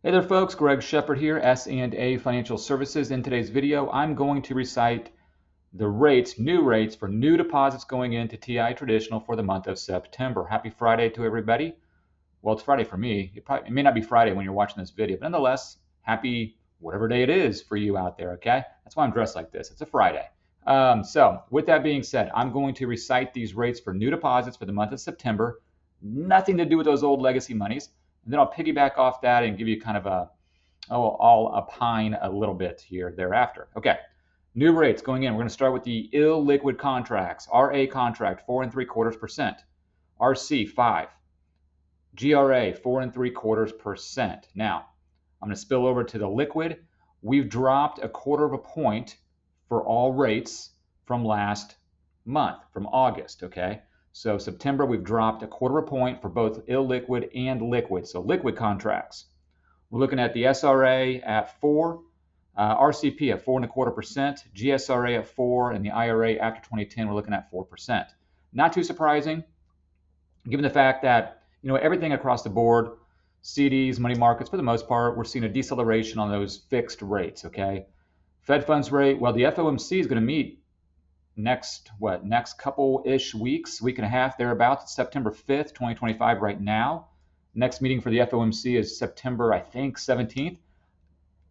Hey there folks, Greg Shepard here, S&A Financial Services. In today's video, I'm going to recite the new rates for new deposits going into TIAA Traditional for the month of September. Happy Friday to everybody. Well, it's Friday for me. It may not be Friday when you're watching this video, but nonetheless, happy whatever day it is for you out there, okay? That's why I'm dressed like this. It's a Friday. So with that being said, I'm going to recite these rates for new deposits for the month of September. Nothing to do with those old legacy monies. And then I'll piggyback off that and give you kind of I'll opine a little bit here thereafter. Okay, new rates going in. We're going to start with the illiquid contracts. RA contract 4.75%, RC 5, GRA 4.75%. Now I'm going to spill over to the liquid. We've dropped 1/4 point for all rates from last month, from August. Okay. So September, we've dropped 1/4 point for both illiquid and liquid. So liquid contracts. We're looking at the SRA at 4, RCP at 4.25%, GSRA at 4, and the IRA after 2010, we're looking at 4%. Not too surprising, given the fact that everything across the board, CDs, money markets, for the most part, we're seeing a deceleration on those fixed rates. Okay, Fed funds rate. Well, the FOMC is going to meet next couple-ish weeks, week and a half thereabouts. It's September 5th, 2025 right now. Next meeting for the FOMC is September, I think, 17th.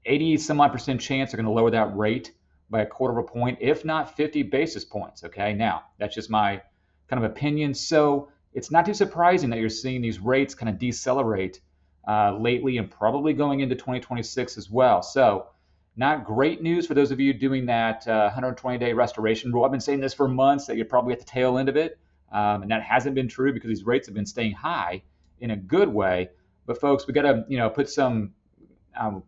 80 some odd percent chance they're going to lower that rate by 1/4 point, if not 50 basis points. Okay, now that's just my kind of opinion. So it's not too surprising that you're seeing these rates kind of decelerate lately and probably going into 2026 as well. So not great news for those of you doing that 120-day restoration rule. I've been saying this for months, that you're probably at the tail end of it. And that hasn't been true because these rates have been staying high in a good way. But folks, we got to put some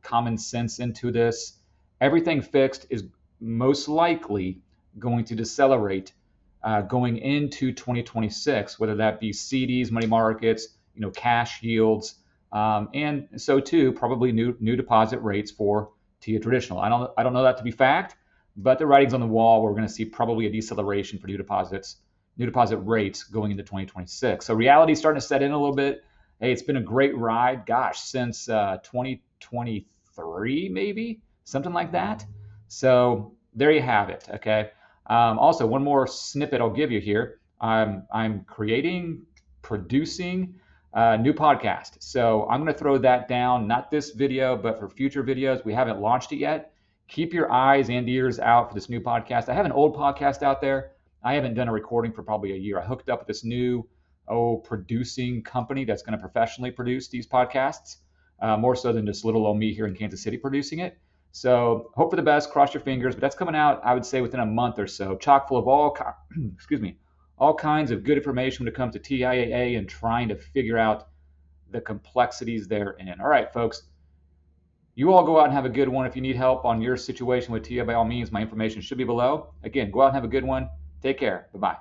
common sense into this. Everything fixed is most likely going to decelerate going into 2026, whether that be CDs, money markets, cash yields, and so too probably new deposit rates for TIAA Traditional. I don't know that to be fact, but the writing's on the wall. We're going to see probably a deceleration for new deposit rates going into 2026. So reality's starting to set in a little bit. Hey, it's been a great ride, gosh, since 2023, maybe something like that. So there you have it. Okay. Also, one more snippet I'll give you here. I'm producing new podcast. So I'm going to throw that down, not this video, but for future videos. We haven't launched it yet. Keep your eyes and ears out for this new podcast. I have an old podcast out there. I haven't done a recording for probably a year. I hooked up with this new producing company that's going to professionally produce these podcasts, more so than just little old me here in Kansas City producing it. So hope for the best, cross your fingers, but that's coming out, I would say, within a month or so, chock full of all kinds of good information when it comes to TIAA and trying to figure out the complexities therein. All right, folks, you all go out and have a good one. If you need help on your situation with TIAA, by all means, my information should be below. Again, go out and have a good one. Take care. Bye-bye.